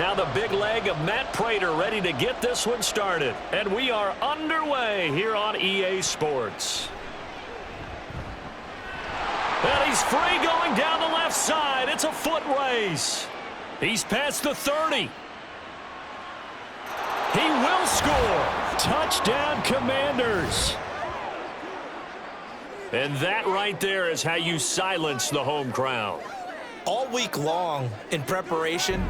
Now the big leg of Matt Prater ready to get this one started. And we are underway here on EA Sports. And he's free going down the left side. It's a foot race. He's past the 30. He will score. Touchdown, Commanders. And that right there is how you silence the home crowd. All week long in preparation,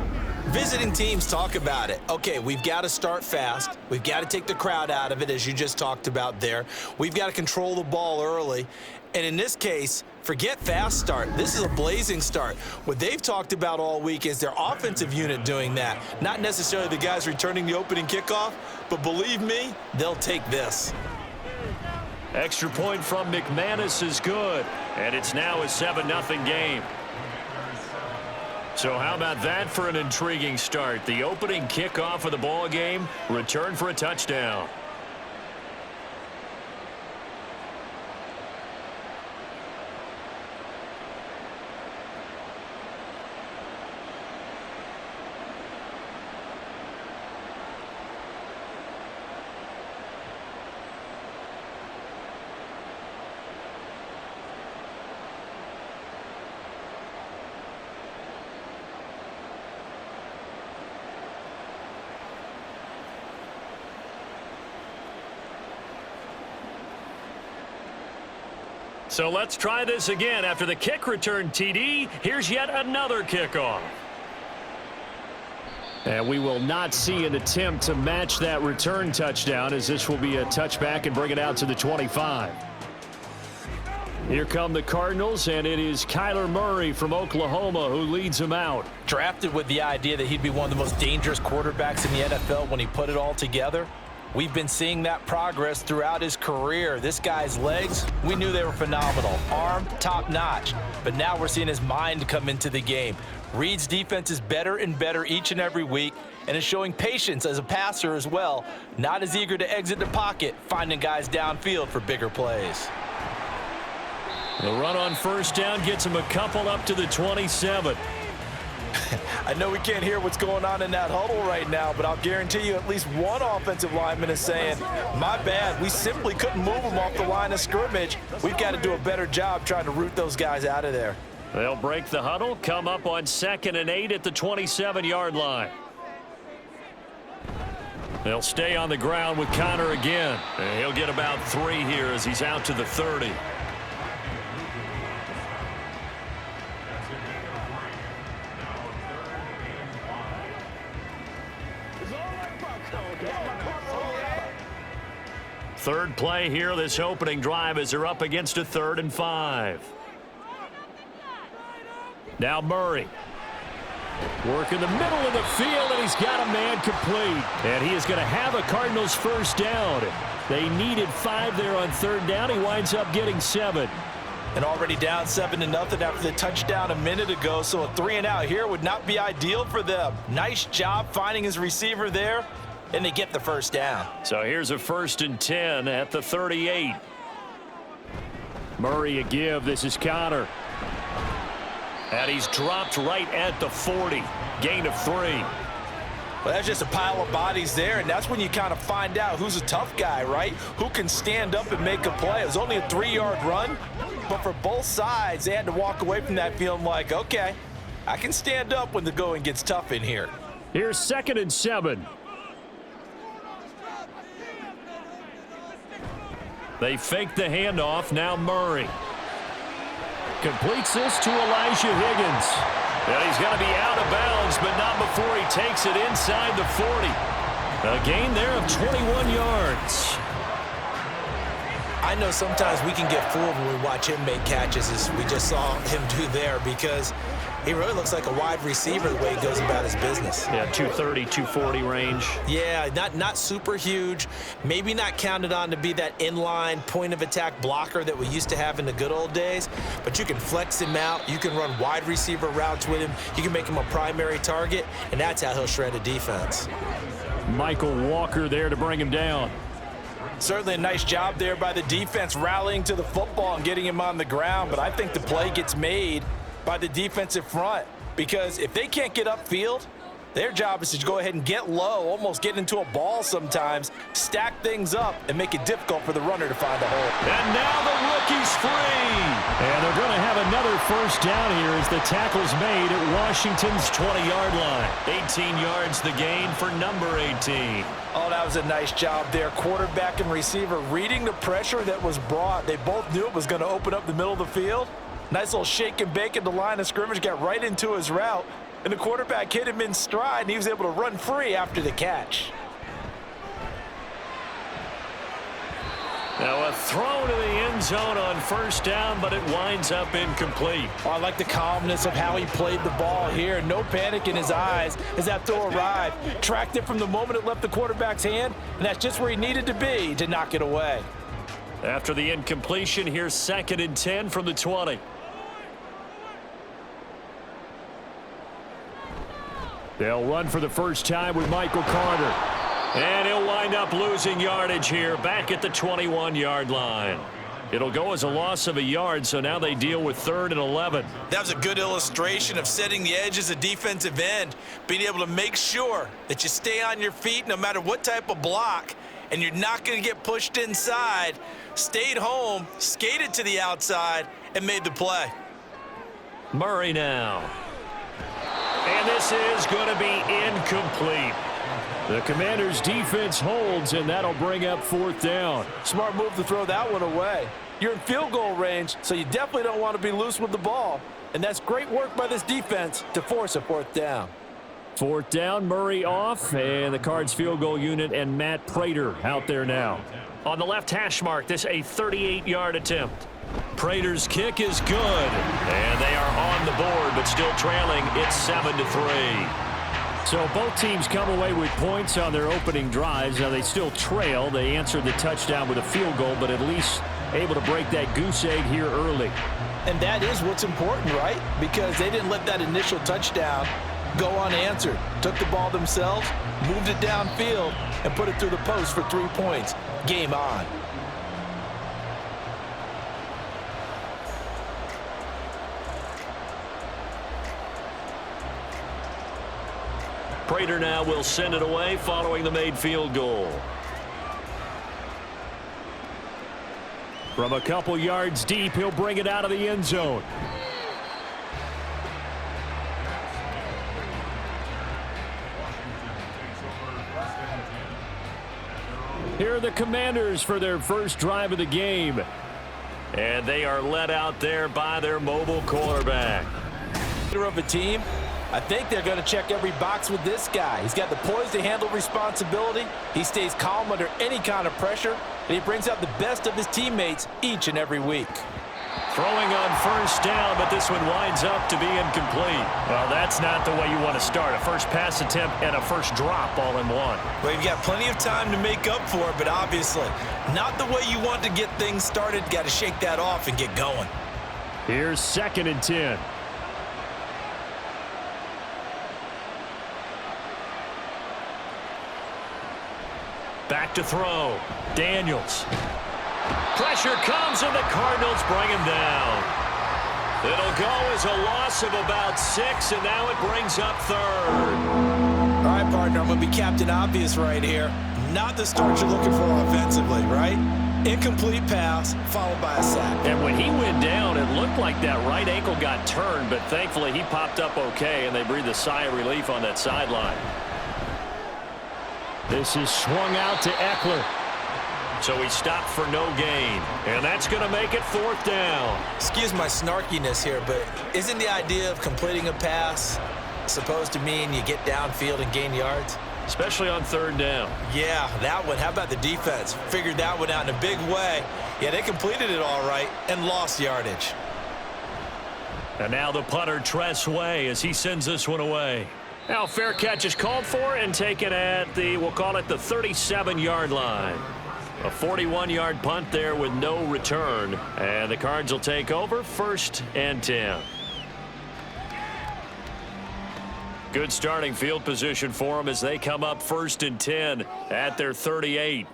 visiting teams talk about it. Okay, we've got to start fast. We've got to take the crowd out of it, as you just talked about there. We've got to control the ball early. And in this case, forget fast start. This is a blazing start. What they've talked about all week is their offensive unit doing that. Not necessarily the guys returning the opening kickoff, but believe me, they'll take this. Extra point from McManus is good. And it's now a 7-0 game. So how about that for an intriguing start? The opening kickoff of the ball game, return for a touchdown. So let's try this again. After the kick return TD, here's yet another kickoff. And we will not see an attempt to match that return touchdown, as this will be a touchback and bring it out to the 25. Here come the Cardinals, and it is Kyler Murray from Oklahoma who leads them out. Drafted with the idea that he'd be one of the most dangerous quarterbacks in the NFL when he put it all together. We've been seeing that progress throughout his career. This guy's legs, we knew they were phenomenal. Arm, top-notch. But now we're seeing his mind come into the game. Reed's defense is better and better each and every week, and is showing patience as a passer as well. Not as eager to exit the pocket, finding guys downfield for bigger plays. The run on first down gets him a couple up to the 27. I know we can't hear what's going on in that huddle right now, but I'll guarantee you at least one offensive lineman is saying, my bad, we simply couldn't move them off the line of scrimmage. We've got to do a better job trying to root those guys out of there. They'll break the huddle, come up on 2nd and 8 at the 27-yard line. They'll stay on the ground with Connor again. And he'll get about 3 here as he's out to the 30. Third play here, this opening drive, as they're up against a 3rd and 5. Now Murray. Work in the middle of the field, and he's got a man complete. And he is going to have a Cardinals first down. They needed 5 there on 3rd down. He winds up getting 7. And already down 7-0 after the touchdown a minute ago, so a 3-and-out here would not be ideal for them. Nice job finding his receiver there. And they get the first down. So here's a 1st and 10 at the 38. Murray a give. This is Connor. And he's dropped right at the 40. Gain of 3. Well, that's just a pile of bodies there, and that's when you kind of find out who's a tough guy, right? Who can stand up and make a play. It was only a 3-yard run, but for both sides, they had to walk away from that feeling like, okay, I can stand up when the going gets tough in here. Here's 2nd and 7. They fake the handoff. Now Murray completes this to Elijah Higgins. And he's going to be out of bounds, but not before he takes it inside the 40. A gain there of 21 yards. I know sometimes we can get fooled when we watch him make catches, as we just saw him do there, because he really looks like a wide receiver the way he goes about his business. Yeah, 230, 240 range. Yeah, not super huge. Maybe not counted on to be that inline point-of-attack blocker that we used to have in the good old days. But you can flex him out. You can run wide receiver routes with him. You can make him a primary target, and that's how he'll shred a defense. Michael Walker there to bring him down. Certainly a nice job there by the defense rallying to the football and getting him on the ground. But I think the play gets made by the defensive front, because if they can't get upfield, Their job is to go ahead and get low, almost get into a ball sometimes, stack things up, and make it difficult for the runner to find a hole. And now the rookie's free. And they're going to have another first down here as the tackle's made at Washington's 20-yard line. 18 yards the gain for number 18. Oh, that was a nice job there. Quarterback and receiver reading the pressure that was brought. They both knew it was going to open up the middle of the field. Nice little shake and bake at the line of scrimmage, got right into his route. And the quarterback hit him in stride, and he was able to run free after the catch. Now a throw to the end zone on first down, but it winds up incomplete. Oh, I like the calmness of how he played the ball here. No panic in his eyes as that throw arrived. Tracked it from the moment it left the quarterback's hand, and that's just where he needed to be to knock it away. After the incompletion, here's 2nd and 10 from the 20. They'll run for the first time with Michael Carter. And he'll wind up losing yardage here back at the 21-yard line. It'll go as a loss of a yard, so now they deal with 3rd and 11. That was a good illustration of setting the edge as a defensive end, being able to make sure that you stay on your feet no matter what type of block, and you're not going to get pushed inside. Stayed home, skated to the outside, and made the play. Murray now. And this is going to be incomplete. The Commanders' defense holds, and that'll bring up 4th down. Smart move to throw that one away. You're in field goal range, so you definitely don't want to be loose with the ball. And that's great work by this defense to force a 4th down. 4th down, Murray off, and the Cards field goal unit and Matt Prater out there now. On the left hash mark, this a 38-yard attempt. Prater's kick is good, and they are on the board, but still trailing. It's 7-3. So both teams come away with points on their opening drives. Now they still trail. They answered the touchdown with a field goal, but at least able to break that goose egg here early. And that is what's important, right? Because they didn't let that initial touchdown go unanswered. Took the ball themselves, moved it downfield, and put it through the post for 3 points. Game on. Prater now will send it away following the made field goal. From a couple yards deep, he'll bring it out of the end zone. Here are the Commanders for their first drive of the game. And they are led out there by their mobile quarterback. Of a team, I think they're going to check every box with this guy. He's got the poise to handle responsibility. He stays calm under any kind of pressure, and he brings out the best of his teammates each and every week. Throwing on first down, but this one winds up to be incomplete. Well, that's not the way you want to start. A first pass attempt and a first drop all in one. Well, you've got plenty of time to make up for it, but obviously not the way you want to get things started. Got to shake that off and get going. Here's 2nd and 10. Back to throw. Daniels. Pressure comes, and the Cardinals bring him down. It'll go as a loss of about 6, and now it brings up 3rd. All right, partner, I'm going to be Captain Obvious right here. Not the start you're looking for offensively, right? Incomplete pass, followed by a sack. And when he went down, it looked like that right ankle got turned, but thankfully he popped up okay, and they breathed a sigh of relief on that sideline. This is swung out to Eckler. So he stopped for no gain. And that's going to make it 4th down. Excuse my snarkiness here, but isn't the idea of completing a pass supposed to mean you get downfield and gain yards? Especially on 3rd down. Yeah, that one. How about the defense? Figured that one out in a big way. Yeah, they completed it all right and lost yardage. And now the punter, Tress Way, as he sends this one away. Now fair catch is called for and taken at the, we'll call it the 37-yard line. A 41-yard punt there with no return. And the Cards will take over 1st and 10. Good starting field position for them as they come up 1st and 10 at their 38.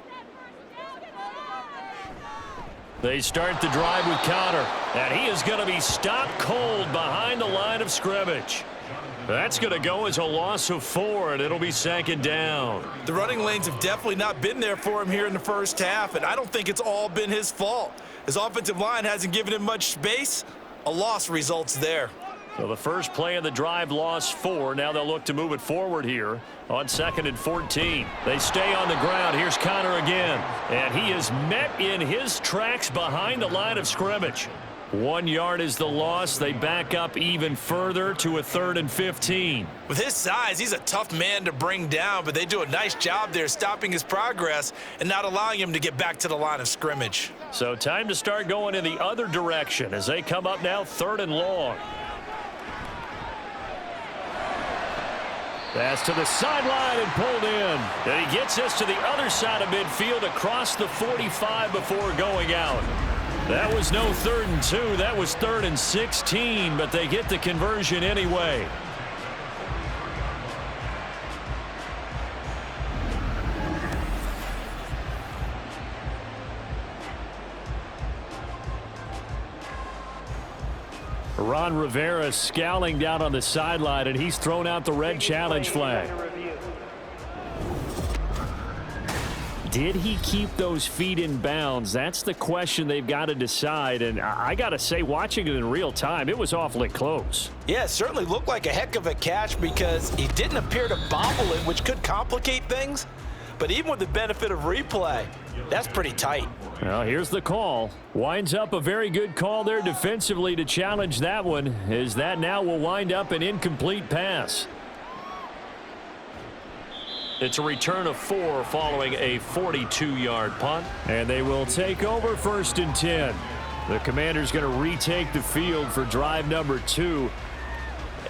They start the drive with Conner. And he is going to be stopped cold behind the line of scrimmage. That's going to go as a loss of 4, and it'll be 2nd down. The running lanes have definitely not been there for him here in the first half, and I don't think it's all been his fault. His offensive line hasn't given him much space. A loss results there. So the first play of the drive lost 4. Now they'll look to move it forward here on 2nd and 14. They stay on the ground. Here's Connor again. And he is met in his tracks behind the line of scrimmage. 1 yard is the loss. They back up even further to a 3rd and 15. With his size, he's a tough man to bring down, but they do a nice job there stopping his progress and not allowing him to get back to the line of scrimmage. So time to start going in the other direction as they come up now 3rd and long. Pass to the sideline and pulled in. And he gets us to the other side of midfield across the 45 before going out. That was no 3rd and 2. That was 3rd and 16, but they get the conversion anyway. Ron Rivera scowling down on the sideline, and he's thrown out the red challenge flag. Did he keep those feet in bounds? That's the question they've got to decide. And I got to say, watching it in real time, it was awfully close. Yeah, it certainly looked like a heck of a catch because he didn't appear to bobble it, which could complicate things. But even with the benefit of replay, that's pretty tight. Well, here's the call. Winds up a very good call there defensively to challenge that one, as that now will wind up an incomplete pass. It's a return of 4 following a 42-yard punt. And they will take over 1st and 10. The Commanders going to retake the field for drive number 2.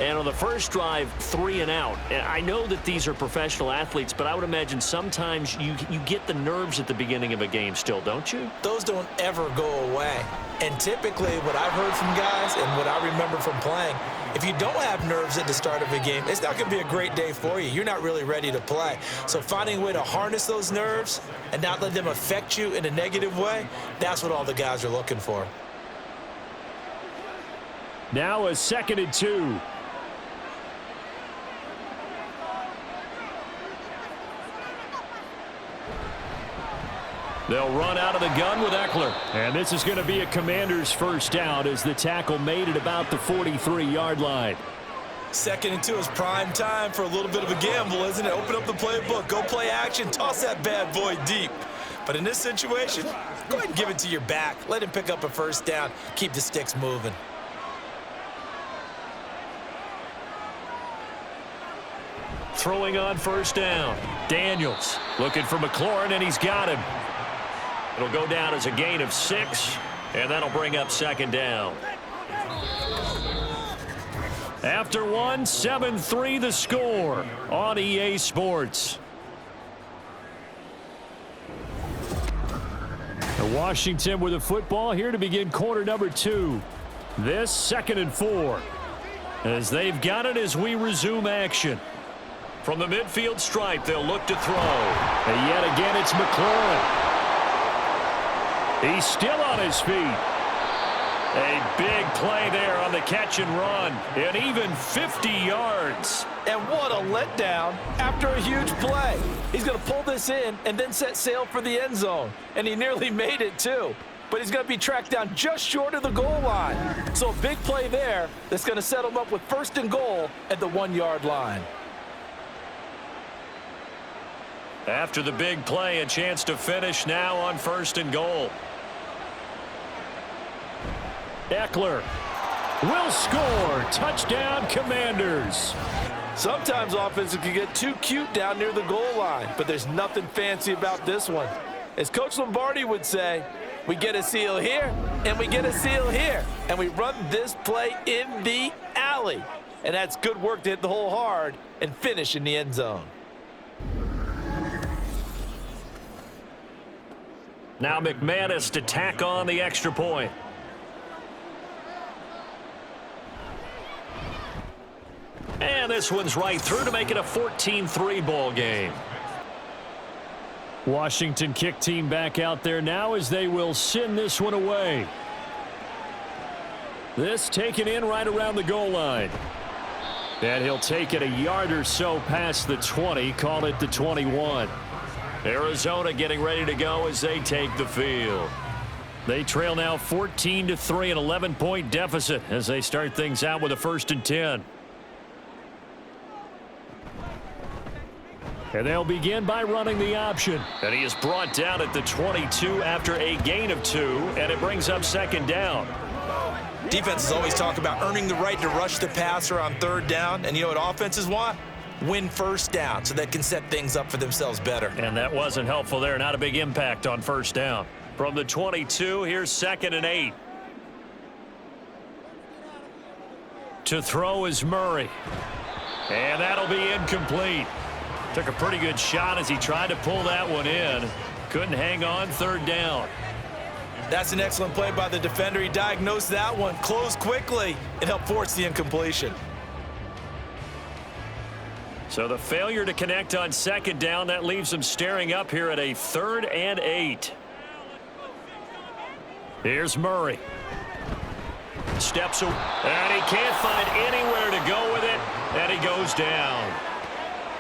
And on the first drive, 3 and out. And I know that these are professional athletes, but I would imagine sometimes you get the nerves at the beginning of a game still, don't you? Those don't ever go away. And typically what I've heard from guys and what I remember from playing, if you don't have nerves at the start of a game, it's not going to be a great day for you. You're not really ready to play. So finding a way to harness those nerves and not let them affect you in a negative way, that's what all the guys are looking for. Now a 2nd and 2. They'll run out of the gun with Eckler. And this is going to be a Commander's first down as the tackle made at about the 43-yard line. 2nd and 2 is prime time for a little bit of a gamble, isn't it? Open up the playbook, go play action, toss that bad boy deep. But in this situation, go ahead and give it to your back. Let him pick up a first down. Keep the sticks moving. Throwing on first down. Daniels looking for McLaurin, and he's got him. It'll go down as a gain of 6, and that'll bring up 2nd down. After 1, 7-3 the score on EA Sports. Washington with a football here to begin quarter number 2. This 2nd and 4. As they've got it as we resume action. From the midfield stripe, they'll look to throw. And yet again, it's McLaurin. He's still on his feet. A big play there on the catch and run. And even 50 yards. And what a letdown after a huge play. He's going to pull this in and then set sail for the end zone. And he nearly made it, too. But he's going to be tracked down just short of the goal line. So a big play there that's going to set him up with 1st and goal at the 1-yard line. After the big play, a chance to finish now on 1st and goal. Eckler will score. Touchdown, Commanders. Sometimes offenses can get too cute down near the goal line, but there's nothing fancy about this one. As Coach Lombardi would say, we get a seal here, and we get a seal here, and we run this play in the alley. And that's good work to hit the hole hard and finish in the end zone. Now McManus to tack on the extra point. And this one's right through to make it a 14-3 ball game. Washington kick team back out there now as they will send this one away. This taken in right around the goal line. And he'll take it a yard or so past the 20, call it the 21. Arizona getting ready to go as they take the field. They trail now 14-3, an 11-point deficit as they start things out with a 1st and 10. And they'll begin by running the option. And he is brought down at the 22 after a gain of 2, and it brings up 2nd down. Defenses always talk about earning the right to rush the passer on 3rd down, and you know what offenses want? Win 1st down so they can set things up for themselves better. And that wasn't helpful there. Not a big impact on 1st down. From the 22, here's 2nd and 8. To throw is Murray. And that'll be incomplete. Took a pretty good shot as he tried to pull that one in. Couldn't hang on 3rd down. That's an excellent play by the defender. He diagnosed that one, closed quickly, and helped force the incompletion. So the failure to connect on 2nd down, that leaves them staring up here at a 3rd and 8. Here's Murray. Steps away, and he can't find anywhere to go with it, and he goes down.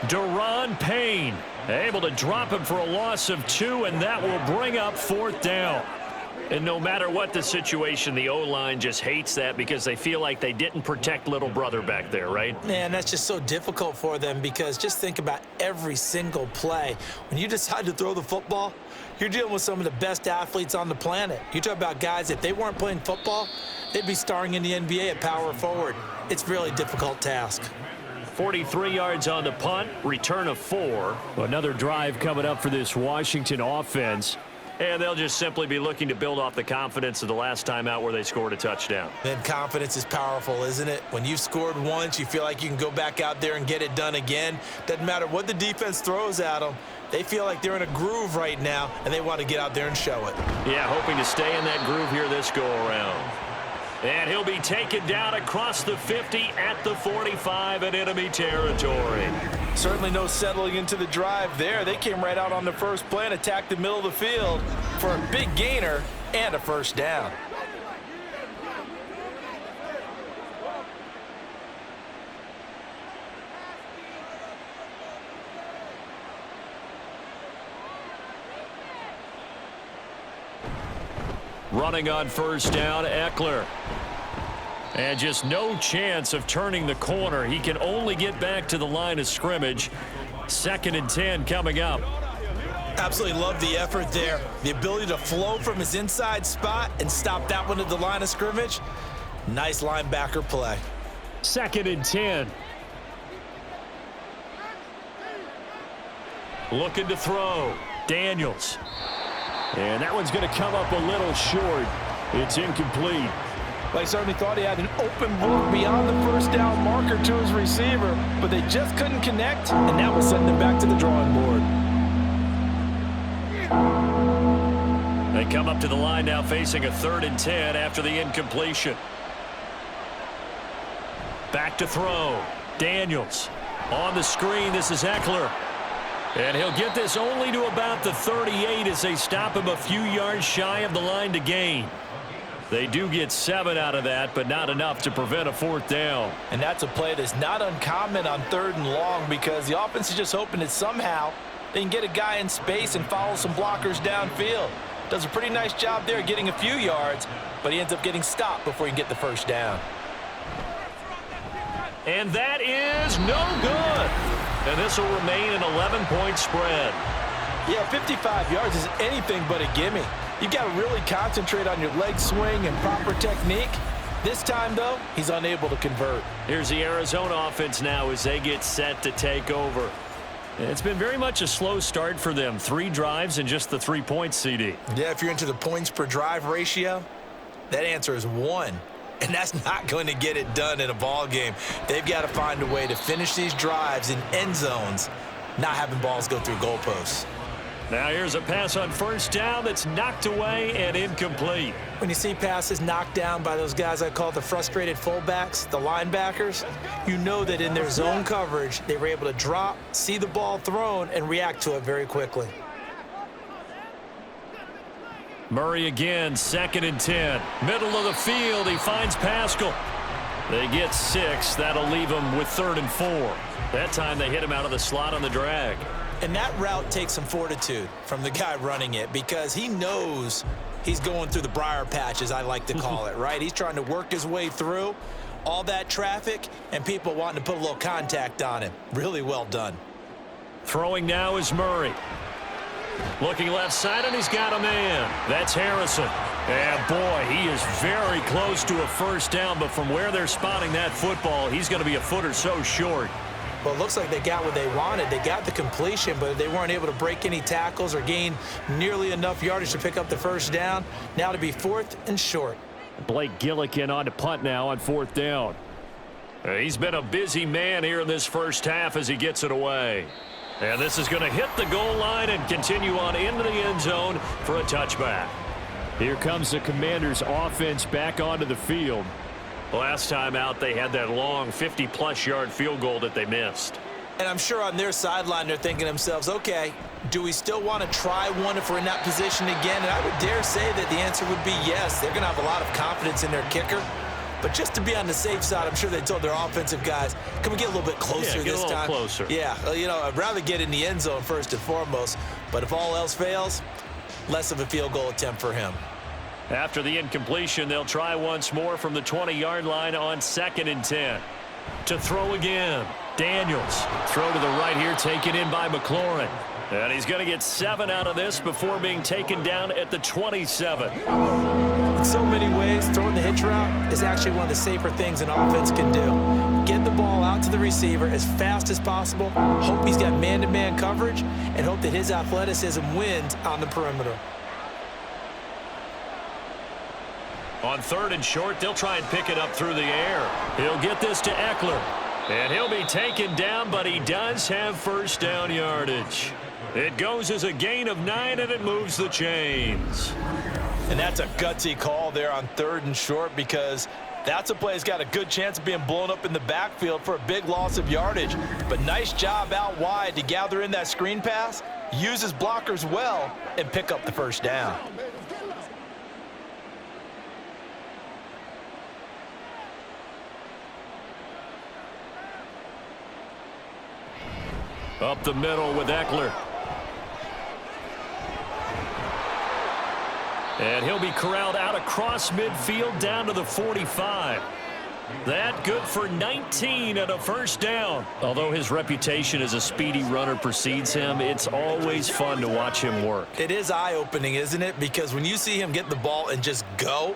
Deron Payne able to drop him for a loss of 2, and that will bring up 4th down. And no matter what the situation, the O-line just hates that because they feel like they didn't protect little brother back there, right? Man, that's just so difficult for them because just think about every single play. When you decide to throw the football, you're dealing with some of the best athletes on the planet. You talk about guys, if they weren't playing football, they'd be starring in the NBA at power forward. It's a really difficult task. 43 yards on the punt, return of 4. Another drive coming up for this Washington offense. And they'll just simply be looking to build off the confidence of the last time out where they scored a touchdown. Then confidence is powerful, isn't it? When you've scored once, you feel like you can go back out there and get it done again. Doesn't matter what the defense throws at them. They feel like they're in a groove right now, and they want to get out there and show it. Yeah, hoping to stay in that groove here this go-around. And he'll be taken down across the 50 at the 45 in enemy territory. Certainly no settling into the drive there. They came right out on the first play and attacked the middle of the field for a big gainer and a 1st down. Running on 1st down, Eckler. And just no chance of turning the corner. He can only get back to the line of scrimmage. 2nd and 10 coming up. Absolutely love the effort there. The ability to flow from his inside spot and stop that one at the line of scrimmage. Nice linebacker play. 2nd and 10. Looking to throw. Daniels. And that one's going to come up a little short. It's incomplete. They certainly thought he had an open look beyond the 1st down marker to his receiver, but they just couldn't connect, and that will send them back to the drawing board. They come up to the line now facing a 3rd and 10 after the incompletion. Back to throw. Daniels. On the screen, this is Eckler. And he'll get this only to about the 38 as they stop him a few yards shy of the line to gain. They do get 7 out of that, but not enough to prevent a 4th down. And that's a play that's not uncommon on 3rd and long because the offense is just hoping that somehow they can get a guy in space and follow some blockers downfield. Does a pretty nice job there getting a few yards, but he ends up getting stopped before he can get the 1st down. And that is no good. And this will remain an 11-point spread. Yeah, 55 yards is anything but a gimme. You've got to really concentrate on your leg swing and proper technique. This time, though, he's unable to convert. Here's the Arizona offense now as they get set to take over. It's been very much a slow start for them. 3 drives and just the 3 points, CD. Yeah, if you're into the points per drive ratio, that answer is 1. And that's not going to get it done in a ball game. They've got to find a way to finish these drives in end zones, not having balls go through goalposts. Now here's a pass on 1st down that's knocked away and incomplete. When you see passes knocked down by those guys I call the frustrated fullbacks, the linebackers, you know that in their zone coverage, they were able to drop, see the ball thrown, and react to it very quickly. Murray again, 2nd and 10. Middle of the field, he finds Pascal. They get 6. That'll leave them with 3rd and 4. That time they hit him out of the slot on the drag. And that route takes some fortitude from the guy running it because he knows he's going through the briar patch, as I like to call it, right? He's trying to work his way through all that traffic and people wanting to put a little contact on him. Really well done. Throwing now is Murray. Looking left side, and he's got a man. That's Harrison. And boy, he is very close to a first down, but from where they're spotting that football, he's going to be a foot or so short. Well, it looks like they got what they wanted. They got the completion, but they weren't able to break any tackles or gain nearly enough yardage to pick up the first down. Now to be 4th and short. Blake Gillikin on to punt now on 4th down. He's been a busy man here in this first half as he gets it away. And this is going to hit the goal line and continue on into the end zone for a touchback. Here comes the Commanders' offense back onto the field. Last time out, they had that long 50-plus yard field goal that they missed. And I'm sure on their sideline, they're thinking to themselves, okay, do we still want to try one if we're in that position again? And I would dare say that the answer would be yes. They're going to have a lot of confidence in their kicker. But just to be on the safe side, I'm sure they told their offensive guys, can we get a little bit closer this time? Get a little closer. Yeah, you know, I'd rather get in the end zone first and foremost. But if all else fails, less of a field goal attempt for him. After the incompletion, they'll try once more from the 20-yard line on 2nd and 10. To throw again, Daniels. Throw to the right here, taken in by McLaurin. And he's going to get 7 out of this before being taken down at the 27. In so many ways, throwing the hitch route is actually one of the safer things an offense can do. Get the ball out to the receiver as fast as possible, hope he's got man-to-man coverage, and hope that his athleticism wins on the perimeter. On 3rd and short, they'll try and pick it up through the air. He'll get this to Eckler. And he'll be taken down, but he does have first down yardage. It goes as a gain of 9, and it moves the chains. And that's a gutsy call there on 3rd and short because that's a play that's got a good chance of being blown up in the backfield for a big loss of yardage. But nice job out wide to gather in that screen pass, use his blockers well, and pick up the first down. Up the middle with Eckler. And he'll be corralled out across midfield down to the 45. That good for 19 and a first down. Although his reputation as a speedy runner precedes him, it's always fun to watch him work. It is eye-opening, isn't it? Because when you see him get the ball and just go,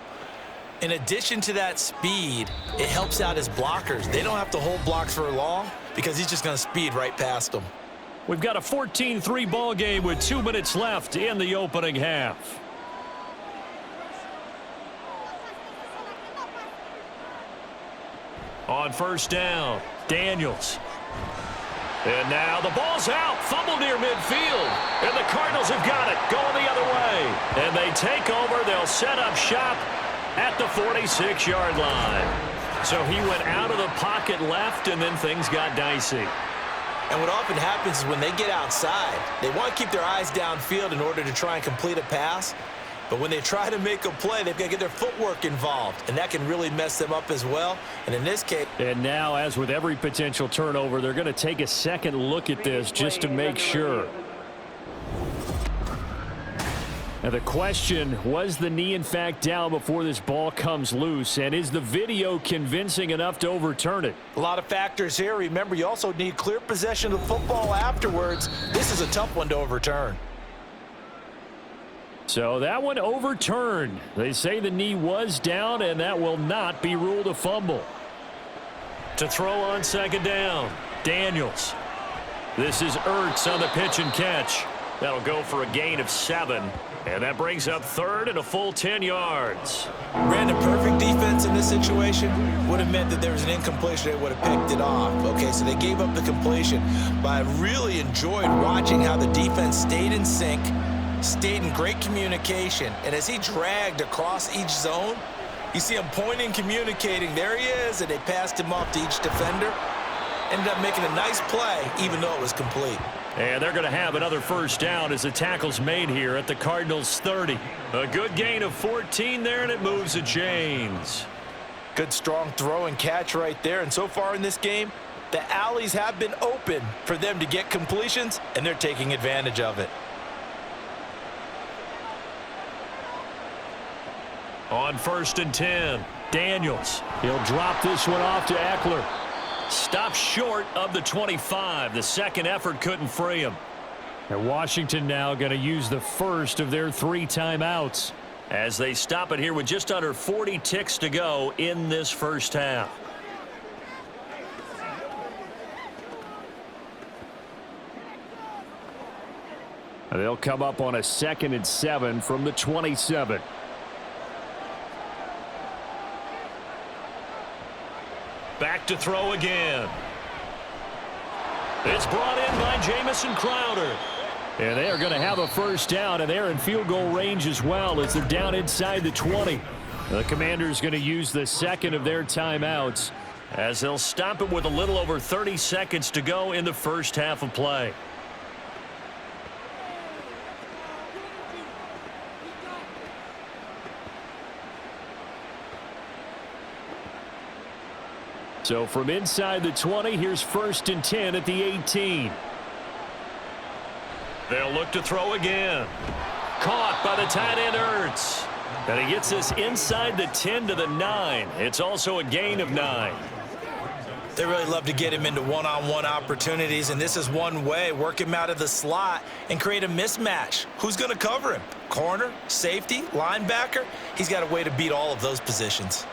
in addition to that speed, it helps out his blockers. They don't have to hold blocks for long because he's just going to speed right past them. We've got a 14-3 ball game with 2 minutes left in the opening half. On first down, Daniels. And now the ball's out. Fumble near midfield. And the Cardinals have got it. Going the other way. And they take over. They'll set up shop at the 46-yard line. So he went out of the pocket left, and then things got dicey. And what often happens is when they get outside, they want to keep their eyes downfield in order to try and complete a pass. But when they try to make a play, they've got to get their footwork involved, and that can really mess them up as well. And in this case... And now, as with every potential turnover, they're going to take a second look at this just to make sure. Now the question, was the knee in fact down before this ball comes loose? And is the video convincing enough to overturn it? A lot of factors here. Remember, you also need clear possession of the football afterwards. This is a tough one to overturn. So that one overturned. They say the knee was down, and that will not be ruled a fumble. To throw on second down, Daniels. This is Ertz on the pitch and catch. That'll go for a gain of 7. And that brings up 3rd and a full 10 yards. Brandon, perfect defense in this situation would have meant that there was an incompletion. They would have picked it off. Okay, so they gave up the completion. But I really enjoyed watching how the defense stayed in sync, stayed in great communication. And as he dragged across each zone, you see him pointing, communicating. There he is, and they passed him off to each defender. Ended up making a nice play, even though it was complete. And they're going to have another first down as the tackle's made here at the Cardinals' 30. A good gain of 14 there, and it moves the chains. Good strong throw and catch right there. And so far in this game, the alleys have been open for them to get completions, and they're taking advantage of it. On 1st and 10, Daniels. He'll drop this one off to Eckler. Stops short of the 25. The second effort couldn't free him. And Washington now going to use the first of their 3 timeouts as they stop it here with just under 40 ticks to go in this first half. They'll come up on a 2nd and 7 from the 27. Back to throw again. It's brought in by Jamison Crowder. And they are going to have a first down, and they're in field goal range as well as they're down inside the 20. The Commanders going to use the second of their timeouts as they'll stop it with a little over 30 seconds to go in the first half of play. So from inside the 20, here's 1st and 10 at the 18. They'll look to throw again. Caught by the tight end Ertz. And he gets this inside the 10 to the 9. It's also a gain of 9. They really love to get him into one-on-one opportunities, and this is one way. Work him out of the slot and create a mismatch. Who's going to cover him? Corner, safety, linebacker? He's got a way to beat all of those positions.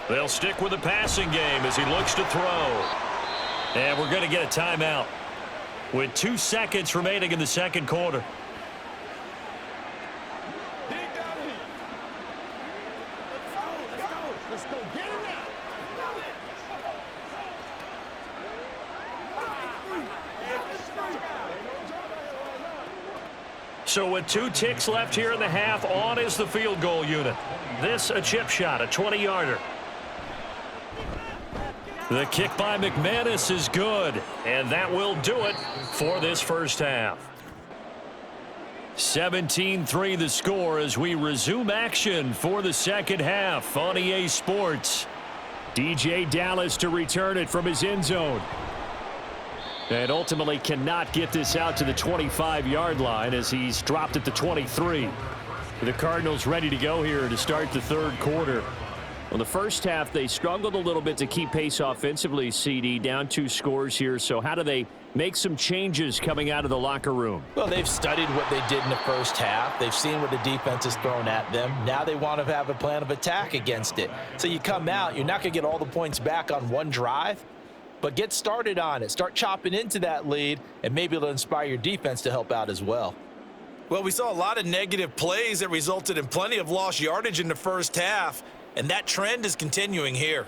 They'll stick with the passing game as he looks to throw. And we're going to get a timeout with 2 seconds remaining in the second quarter. So with 2 ticks left here in the half, on is the field goal unit. This a chip shot, a 20-yarder. The kick by McManus is good, and that will do it for this first half. 17-3 the score as we resume action for the second half on EA Sports. DJ Dallas to return it from his end zone. And ultimately cannot get this out to the 25-yard line as he's dropped at the 23. The Cardinals ready to go here to start the third quarter. Well, the first half, they struggled a little bit to keep pace offensively, CD, down 2 scores here. So how do they make some changes coming out of the locker room? Well, they've studied what they did in the first half. They've seen what the defense has thrown at them. Now they want to have a plan of attack against it. So you come out, you're not going to get all the points back on one drive, but get started on it. Start chopping into that lead, and maybe it'll inspire your defense to help out as well. Well, we saw a lot of negative plays that resulted in plenty of lost yardage in the first half. And that trend is continuing here.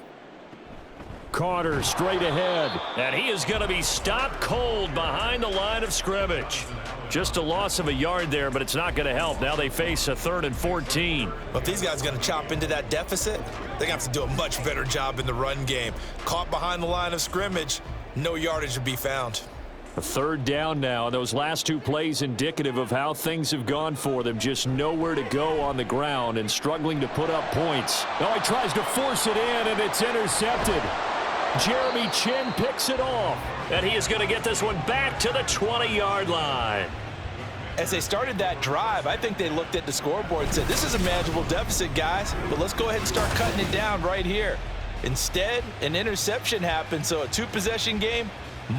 Carter straight ahead. And he is going to be stopped cold behind the line of scrimmage. Just a loss of a yard there, but it's not going to help. Now they face a 3rd and 14. But if these guys are going to chop into that deficit, they're going to have to do a much better job in the run game. Caught behind the line of scrimmage, no yardage to be found. A 3rd down now. Those last 2 plays indicative of how things have gone for them. Just nowhere to go on the ground and struggling to put up points. Oh, he tries to force it in, and it's intercepted. Jeremy Chin picks it off. And he is going to get this one back to the 20-yard line. As they started that drive, I think they looked at the scoreboard and said, this is a manageable deficit, guys, but let's go ahead and start cutting it down right here. Instead, an interception happened, so a 2-possession game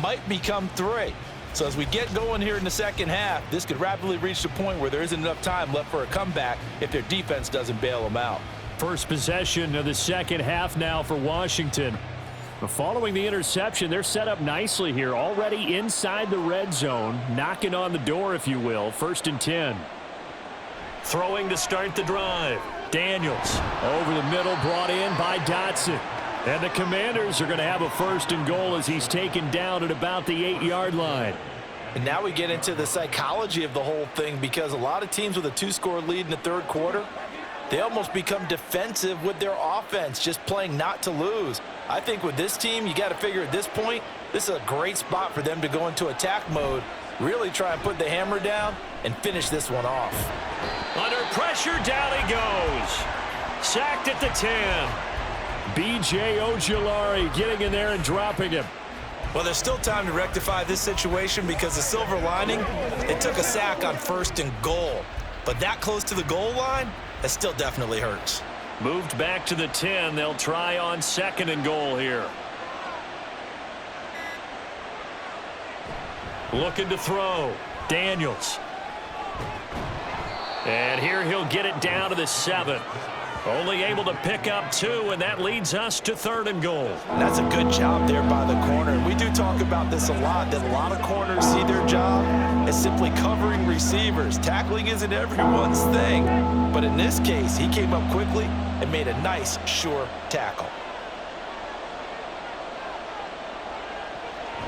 might become 3. So as we get going here in the second half, this could rapidly reach the point where there isn't enough time left for a comeback if their defense doesn't bail them out. First possession of the second half now for Washington. Following the interception, they're set up nicely here, already inside the red zone, knocking on the door, if you will. 1st and 10. Throwing to start the drive. Daniels over the middle, brought in by Dotson. And the Commanders are going to have a 1st and goal as he's taken down at about the 8-yard line. And now we get into the psychology of the whole thing, because a lot of teams with a 2-score lead in the third quarter, they almost become defensive with their offense, just playing not to lose. I think with this team, you got to figure at this point, this is a great spot for them to go into attack mode Really try and put the hammer down and finish this one off. Under pressure, down he goes. Sacked at the 10. B.J. Ojulari getting in there and dropping him. Well, there's still time to rectify this situation because the silver lining, it took a sack on 1st and goal. But that close to the goal line, that still definitely hurts. Moved back to the 10. They'll try on 2nd and goal here. Looking to throw. Daniels. And here he'll get it down to the 7. Only able to pick up 2, and that leads us to 3rd and goal. That's a good job there by the corner. We do talk about this a lot, that a lot of corners see their job as simply covering receivers. Tackling isn't everyone's thing. But in this case, he came up quickly and made a nice, sure tackle.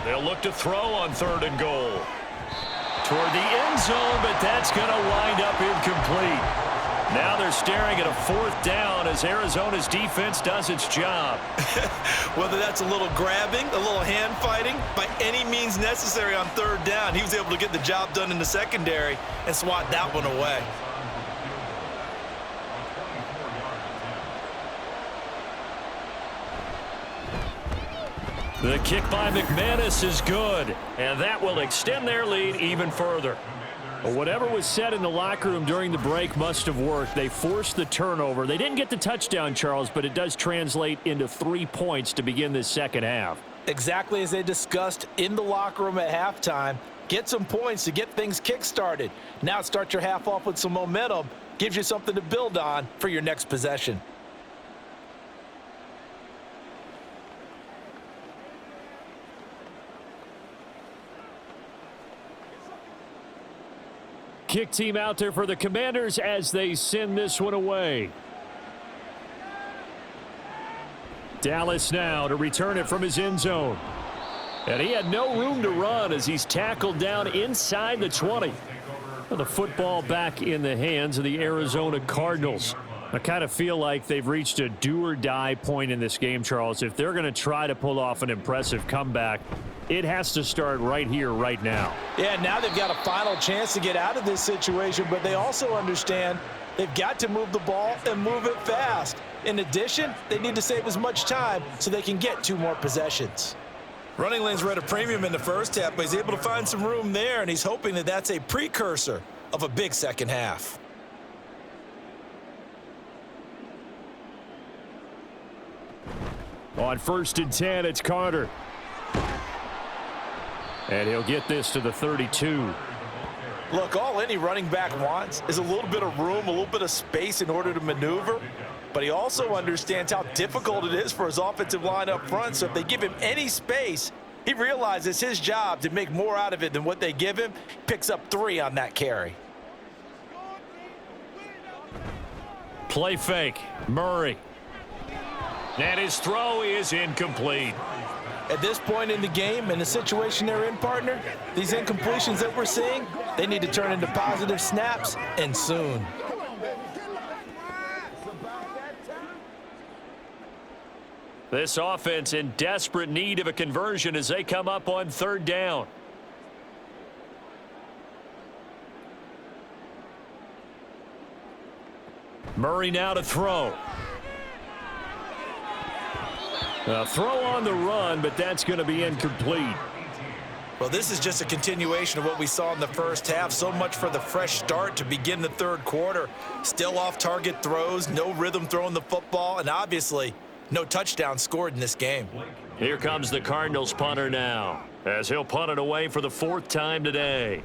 They'll look to throw on 3rd and goal. Toward the end zone, but that's going to wind up incomplete. Now they're staring at a 4th down as Arizona's defense does its job. Whether that's a little grabbing, a little hand fighting, by any means necessary on 3rd down, he was able to get the job done in the secondary and swat that one away. The kick by McManus is good, and that will extend their lead even further. Well, whatever was said in the locker room during the break must have worked. They forced the turnover. They didn't get the touchdown, Charles, but it does translate into 3 points to begin this second half. Exactly as they discussed in the locker room at halftime. Get some points to get things kick-started. Now start your half off with some momentum. Gives you something to build on for your next possession. Kick team out there for the Commanders as they send this one away. Dallas now to return it from his end zone. And he had no room to run as he's tackled down inside the 20. The football back in the hands of the Arizona Cardinals. I kind of feel like they've reached a do-or-die point in this game, Charles. If they're going to try to pull off an impressive comeback, it has to start right here, right now. Yeah, now they've got a final chance to get out of this situation, but they also understand they've got to move the ball and move it fast. In addition, they need to save as much time so they can get 2 more possessions. Running lanes were at a premium in the first half, but he's able to find some room there, and he's hoping that that's a precursor of a big second half. On 1st and 10, it's Carter. And he'll get this to the 32. Look, all any running back wants is a little bit of room, a little bit of space in order to maneuver. But he also understands how difficult it is for his offensive line up front. So if they give him any space, he realizes his job to make more out of it than what they give him. Picks up 3 on that carry. Play fake. Murray. And his throw is incomplete. At this point in the game and the situation they're in, partner, these incompletions that we're seeing, they need to turn into positive snaps, and soon. This offense in desperate need of a conversion as they come up on 3rd down. Murray now to throw. A throw on the run, but that's going to be incomplete. Well, this is just a continuation of what we saw in the first half. So much for the fresh start to begin the 3rd quarter. Still off-target throws, no rhythm throwing the football, and obviously no touchdown scored in this game. Here comes the Cardinals punter now, as he'll punt it away for the 4th time today.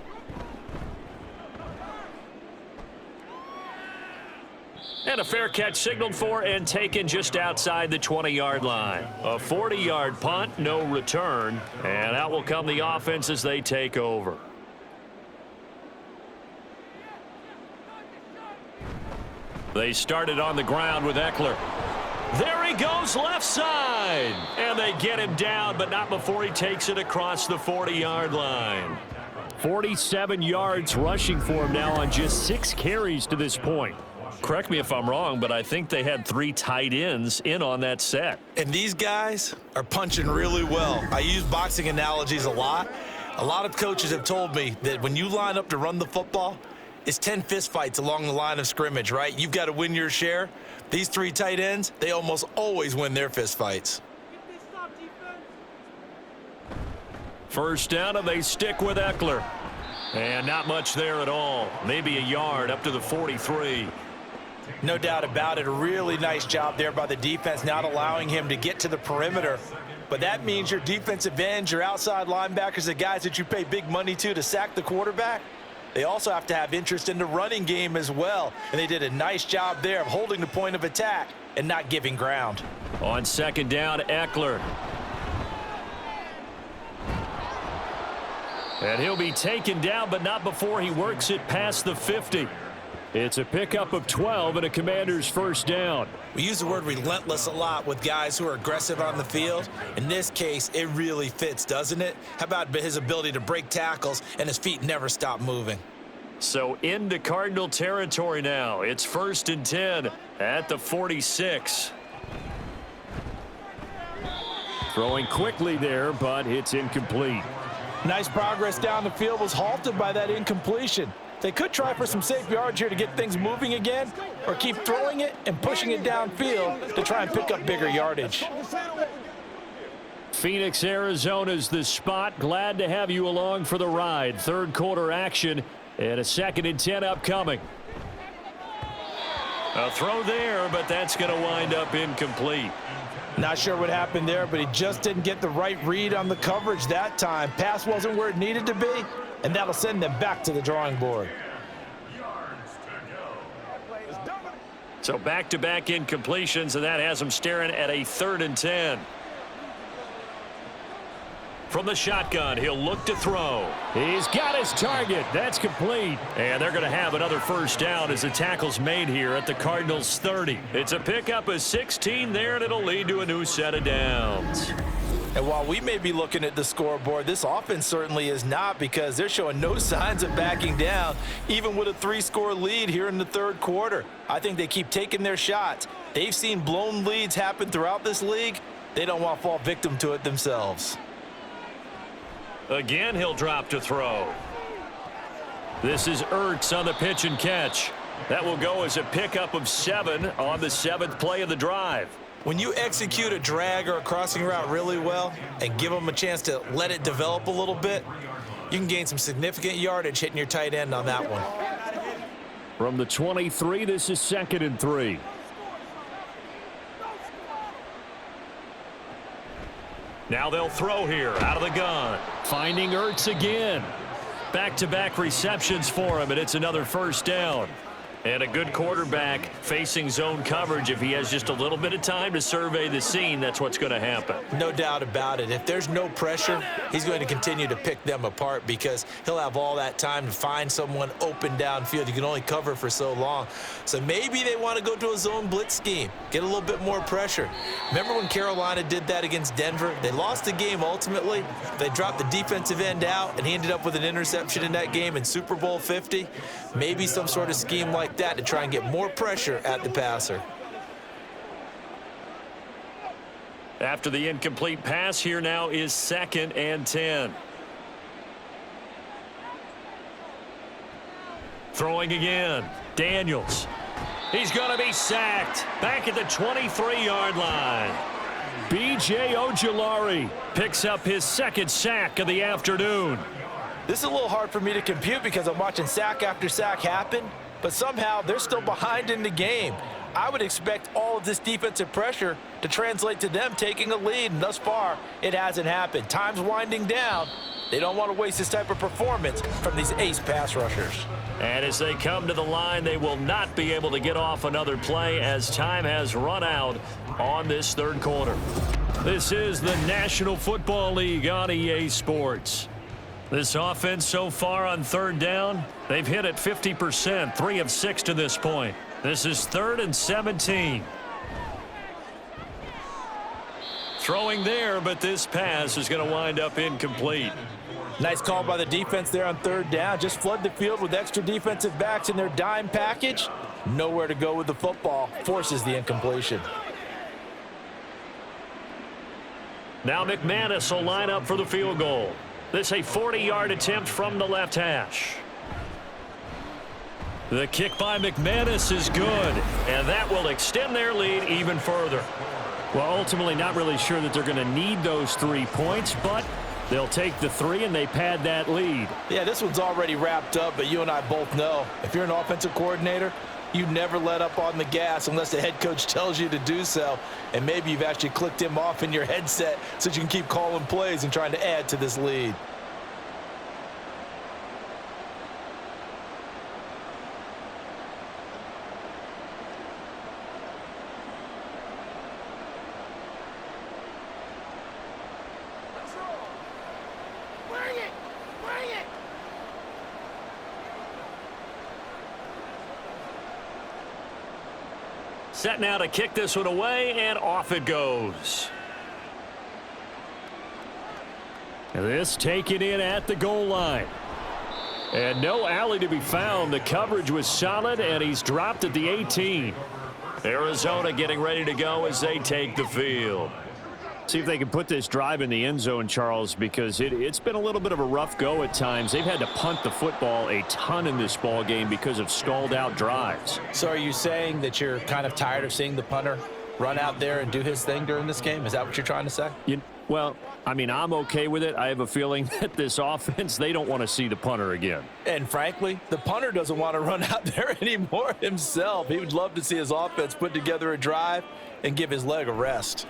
And a fair catch signaled for and taken just outside the 20-yard line. A 40-yard punt, no return. And out will come the offense as they take over. They started on the ground with Eckler. There he goes left side. And they get him down, but not before he takes it across the 40-yard line. 47 yards rushing for him now on just 6 carries to this point. Correct me if I'm wrong, but I think they had 3 tight ends in on that set. And these guys are punching really well. I use boxing analogies a lot. A lot of coaches have told me that when you line up to run the football, it's 10 fistfights along the line of scrimmage, right? You've got to win your share. These three tight ends, they almost always win their fistfights. First down, and they stick with Eckler. And not much there at all. Maybe a yard up to the 43. No doubt about it. A really nice job there by the defense, not allowing him to get to the perimeter. But that means your defensive ends, your outside linebackers, the guys that you pay big money to sack the quarterback, they also have to have interest in the running game as well. And they did a nice job there of holding the point of attack and not giving ground. On second down, Eckler. And he'll be taken down, but not before he works it past the 50. It's a pickup of 12 and a Commander's first down. We use the word relentless a lot with guys who are aggressive on the field. In this case, it really fits, doesn't it? How about his ability to break tackles and his feet never stop moving? So into Cardinal territory now. It's 1st and 10 at the 46. Throwing quickly there, but it's incomplete. Nice progress down the field, was halted by that incompletion. They could try for some safe yards here to get things moving again, or keep throwing it and pushing it downfield to try and pick up bigger yardage. Phoenix, Arizona's the spot. Glad to have you along for the ride. Third quarter action and a 2nd and 10 upcoming. A throw there, but that's going to wind up incomplete. Not sure what happened there, but he just didn't get the right read on the coverage that time. Pass wasn't where it needed to be, and that'll send them back to the drawing board. So back-to-back incompletions, and that has them staring at a 3rd and 10. From the shotgun, he'll look to throw. He's got his target. That's complete. And they're going to have another first down as the tackle's made here at the Cardinals' 30. It's a pickup of 16 there, and it'll lead to a new set of downs. And while we may be looking at the scoreboard, this offense certainly is not, because they're showing no signs of backing down, even with a 3-score lead here in the third quarter. I think they keep taking their shots. They've seen blown leads happen throughout this league. They don't want to fall victim to it themselves. Again, he'll drop to throw. This is Ertz on the pitch and catch. That will go as a pickup of 7 on the 7th play of the drive. When you execute a drag or a crossing route really well and give them a chance to let it develop a little bit, you can gain some significant yardage hitting your tight end on that one. From the 23, this is 2nd and 3. Now they'll throw here out of the gun. Finding Ertz again. Back-to-back receptions for him, and it's another first down. And a good quarterback facing zone coverage. If he has just a little bit of time to survey the scene, that's what's going to happen. No doubt about it. If there's no pressure, he's going to continue to pick them apart, because he'll have all that time to find someone open downfield. You can only cover for so long. So maybe they want to go to a zone blitz scheme, get a little bit more pressure. Remember when Carolina did that against Denver? They lost the game ultimately. They dropped the defensive end out, and he ended up with an interception in that game in Super Bowl 50. Maybe some sort of scheme like that to try and get more pressure at the passer. After the incomplete pass, here now is 2nd and 10. Throwing again. Daniels. He's going to be sacked. Back at the 23-yard line. B.J. Ojulari picks up his 2nd sack of the afternoon. This is a little hard for me to compute, because I'm watching sack after sack happen, but somehow they're still behind in the game. I would expect all of this defensive pressure to translate to them taking a lead, and thus far, it hasn't happened. Time's winding down. They don't want to waste this type of performance from these ace pass rushers. And as they come to the line, they will not be able to get off another play, as time has run out on this third quarter. This is the National Football League on EA Sports. This offense so far on third down, they've hit it 50%, 3 of 6 to this point. This is 3rd and 17. Throwing there, but this pass is going to wind up incomplete. Nice call by the defense there on third down. Just flood the field with extra defensive backs in their dime package. Nowhere to go with the football. Forces the incompletion. Now McManus will line up for the field goal. This a 40-yard attempt from the left hash. The kick by McManus is good, and that will extend their lead even further. Well, ultimately not really sure that they're going to need those 3 points, but they'll take the 3 and they pad that lead. Yeah, this one's already wrapped up, but you and I both know if you're an offensive coordinator, you never let up on the gas unless the head coach tells you to do so. And maybe you've actually clicked him off in your headset so you can keep calling plays and trying to add to this lead. Set now to kick this one away, and off it goes. This taken in at the goal line. And no alley to be found. The coverage was solid, and he's dropped at the 18. Arizona getting ready to go as they take the field. See if they can put this drive in the end zone, Charles, because it's been a little bit of a rough go at times. They've had to punt the football a ton in this ball game because of stalled out drives. So are you saying that you're kind of tired of seeing the punter run out there and do his thing during this game? Is that what you're trying to say? Well, I mean, I'm okay with it. I have a feeling that this offense, they don't want to see the punter again. And frankly, the punter doesn't want to run out there anymore himself. He would love to see his offense put together a drive and give his leg a rest.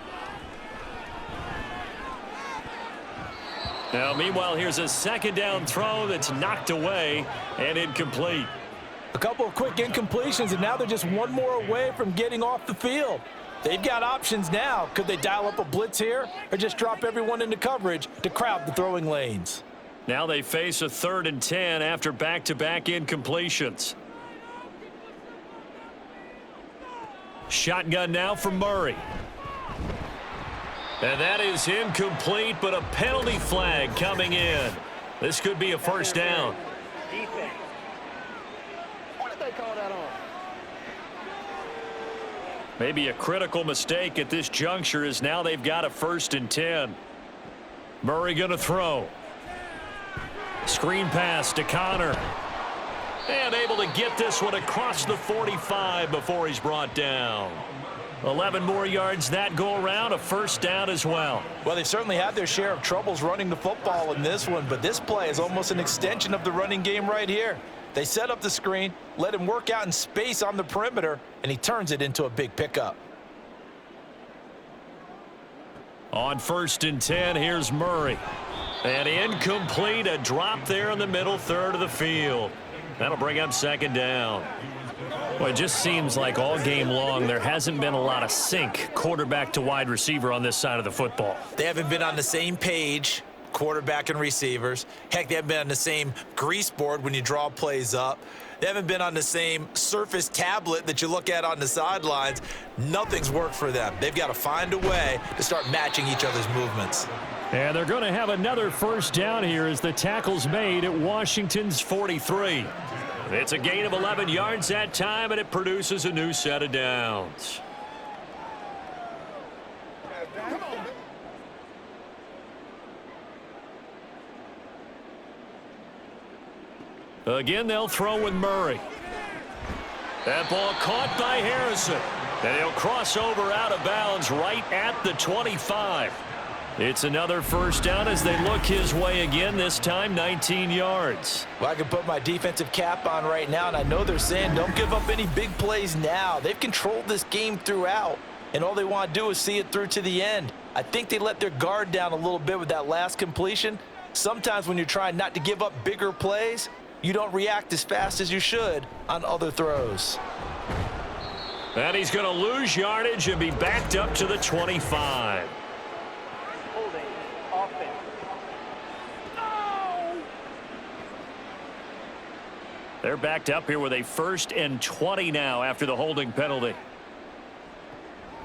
Now, meanwhile, here's a second down throw that's knocked away and incomplete. A couple of quick incompletions, and now they're just one more away from getting off the field. They've got options now. Could they dial up a blitz here or just drop everyone into coverage to crowd the throwing lanes? Now they face a 3rd and 10 after back-to-back incompletions. Shotgun now for Murray. And that is incomplete, but a penalty flag coming in. This could be a first down. Defense. What did they call that on? Maybe a critical mistake at this juncture is now they've got a 1st and 10. Murray going to throw. Screen pass to Connor. And able to get this one across the 45 before he's brought down. 11 more yards that go around, a first down as well. Well, they've certainly had their share of troubles running the football in this one, but this play is almost an extension of the running game right here. They set up the screen, let him work out in space on the perimeter, and he turns it into a big pickup. On 1st and 10, here's Murray. And incomplete, a drop there in the middle third of the field. That'll bring up 2nd down. Well, it just seems like all game long there hasn't been a lot of sync quarterback to wide receiver on this side of the football. They haven't been on the same page, quarterback and receivers. Heck, they haven't been on the same grease board when you draw plays up. They haven't been on the same Surface tablet that you look at on the sidelines. Nothing's worked for them. They've got to find a way to start matching each other's movements. And they're going to have another first down here as the tackle's made at Washington's 43. It's a gain of 11 yards that time, and it produces a new set of downs. Again, they'll throw with Murray. That ball caught by Harrison. And he'll cross over out of bounds right at the 25. It's another first down as they look his way again, this time 19 yards. Well, I can put my defensive cap on right now, and I know they're saying don't give up any big plays now. They've controlled this game throughout, and all they want to do is see it through to the end. I think they let their guard down a little bit with that last completion. Sometimes when you're trying not to give up bigger plays, you don't react as fast as you should on other throws. And he's going to lose yardage and be backed up to the 25. They're backed up here with a 1st and 20 now after the holding penalty.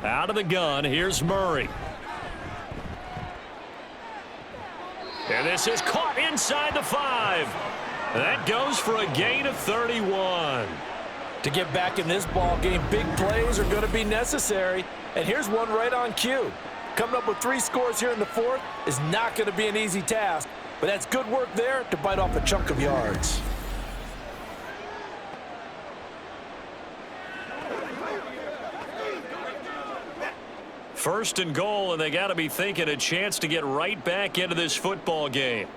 Out of the gun, here's Murray. And this is caught inside the 5. That goes for a gain of 31. To get back in this ball game, big plays are going to be necessary. And here's one right on cue. Coming up with 3 scores here in the 4th is not going to be an easy task. but that's good work there to bite off a chunk of yards. First and goal, and they got to be thinking a chance to get right back into this football game.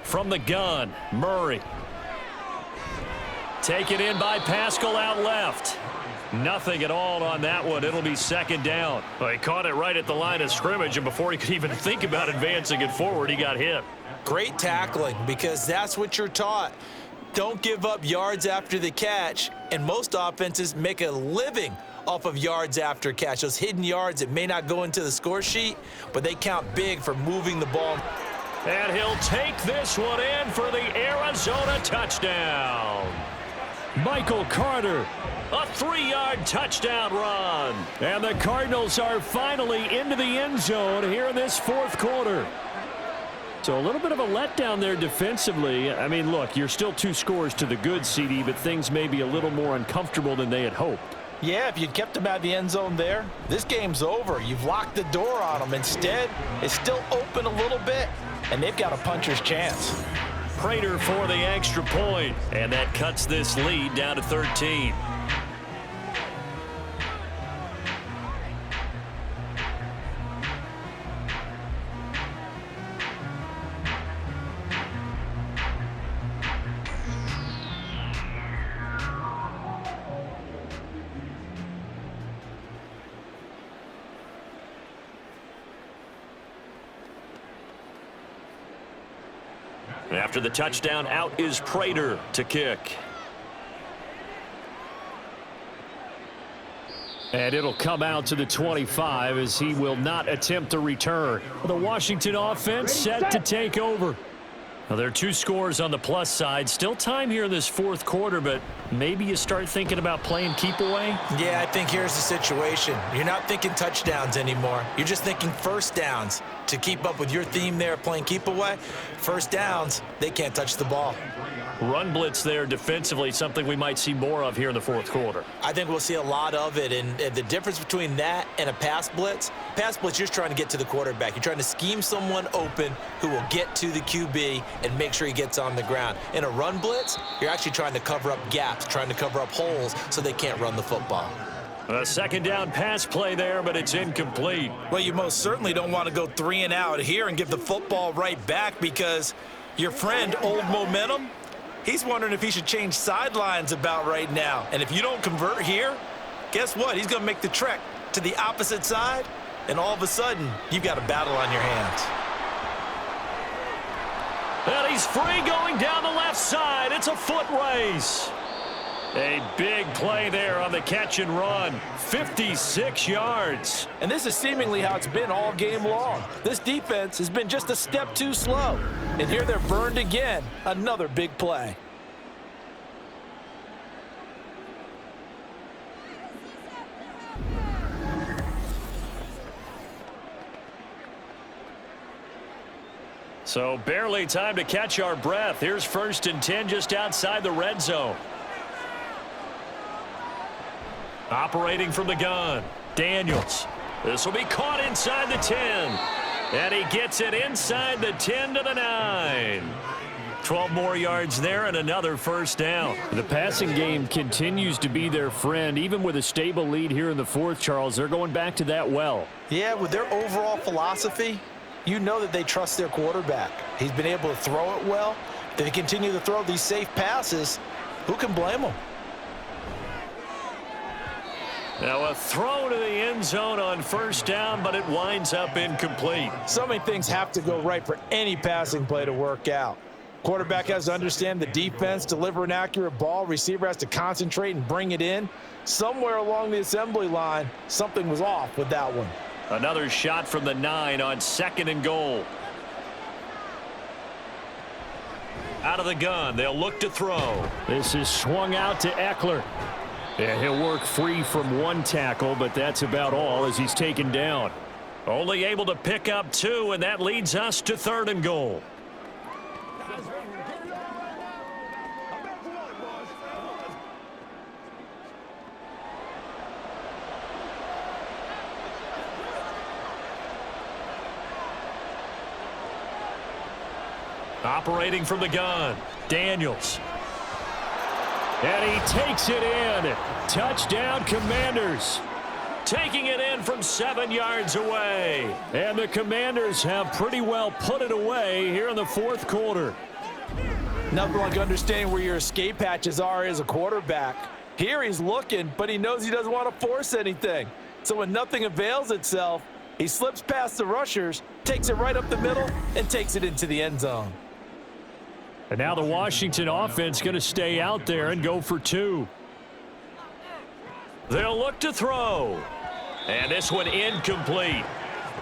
From the gun, Murray. Taken in by Pascal out left. Nothing at all on that one. It'll be second down. Well, he caught it right at the line of scrimmage, and before he could even think about advancing it forward, he got hit. Great tackling, because that's what you're taught. Don't give up yards after the catch, and most offenses make a living off of yards after catch. Those hidden yards that may not go into the score sheet, but they count big for moving the ball. And he'll take this one in for the Arizona touchdown. Michael Carter, a 3-yard touchdown run. And the Cardinals are finally into the end zone here in this fourth quarter. So a little bit of a letdown there defensively. I mean, look, you're still 2 scores to the good, CD, but things may be a little more uncomfortable than they had hoped. Yeah, if you'd kept them out of the end zone there, this game's over. You've locked the door on them. Instead, it's still open a little bit, and they've got a puncher's chance. Prater for the extra point, and that cuts this lead down to 13. After the touchdown, out is Prater to kick. And it'll come out to the 25 as he will not attempt to return. The Washington offense set to take over. Well, there are 2 scores on the plus side. Still time here in this fourth quarter, but maybe you start thinking about playing keep away? Yeah, I think here's the situation. You're not thinking touchdowns anymore. You're just thinking first downs. To keep up with your theme there, playing keep away, first downs, they can't touch the ball. Run blitz there defensively, something we might see more of here in the fourth quarter. I think we'll see a lot of it, and the difference between that and a pass blitz, you're just trying to get to the quarterback. You're trying to scheme someone open who will get to the QB and make sure he gets on the ground. In a run blitz, you're actually trying to cover up gaps, trying to cover up holes so they can't run the football. A second down pass play there, but it's incomplete. Well, you most certainly don't want to go 3 and out here and give the football right back, because your friend, Old Momentum, he's wondering if he should change sidelines about right now. And if you don't convert here, guess what? He's going to make the trek to the opposite side, and all of a sudden, you've got a battle on your hands. And he's free going down the left side. It's a foot race. A big play there on the catch and run. 56 yards. And this is seemingly how it's been all game long. This defense has been just a step too slow. And here they're burned again. Another big play. So barely time to catch our breath. Here's 1st and 10 just outside the red zone. Operating from the gun, Daniels. This will be caught inside the 10. And he gets it inside the 10 to the 9. 12 more yards there and another first down. The passing game continues to be their friend. Even with a stable lead here in the fourth, Charles, they're going back to that well. Yeah, with their overall philosophy, you know that they trust their quarterback. He's been able to throw it well. If they continue to throw these safe passes, who can blame them? Now a throw to the end zone on first down, but it winds up incomplete. So many things have to go right for any passing play to work out. Quarterback has to understand the defense, deliver an accurate ball. Receiver has to concentrate and bring it in. Somewhere along the assembly line, something was off with that one. Another shot from the 9 on 2nd and goal. Out of the gun, they'll look to throw. This is swung out to Eckler. Yeah, he'll work free from 1 tackle, but that's about all as he's taken down. Only able to pick up 2, and that leads us to 3rd and goal. Operating from the gun, Daniels. And he takes it in. Touchdown, Commanders. Taking it in from 7 yards away. And the Commanders have pretty well put it away here in the fourth quarter. Nothing like understanding where your escape hatches are as a quarterback. Here he's looking, but he knows he doesn't want to force anything. So when nothing avails itself, he slips past the rushers, takes it right up the middle, and takes it into the end zone. And now the Washington offense going to stay out there and go for 2. They'll look to throw. And this one incomplete.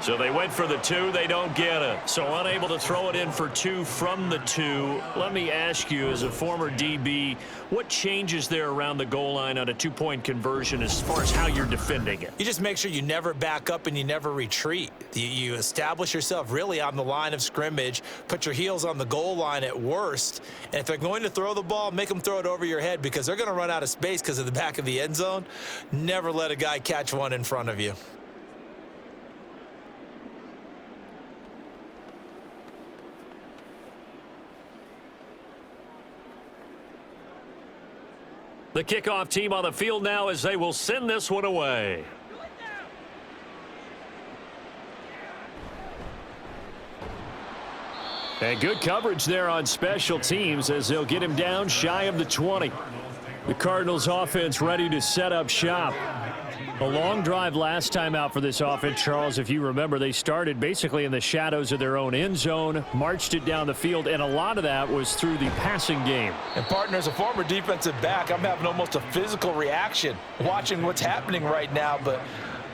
So they went for the 2. They don't get it. So unable to throw it in for 2 from the 2. Let me ask you, as a former DB, what changes there around the goal line on a 2-point conversion as far as how you're defending it? You just make sure you never back up and you never retreat. You establish yourself really on the line of scrimmage, put your heels on the goal line at worst, and if they're going to throw the ball, make them throw it over your head because they're going to run out of space because of the back of the end zone. Never let a guy catch one in front of you. The kickoff team on the field now as they will send this one away. And good coverage there on special teams as they'll get him down shy of the 20. The Cardinals offense ready to set up shop. A long drive last time out for this offense, Charles. If you remember, they started basically in the shadows of their own end zone, marched it down the field, and a lot of that was through the passing game. And partner, as a former defensive back, I'm having almost a physical reaction watching what's happening right now. But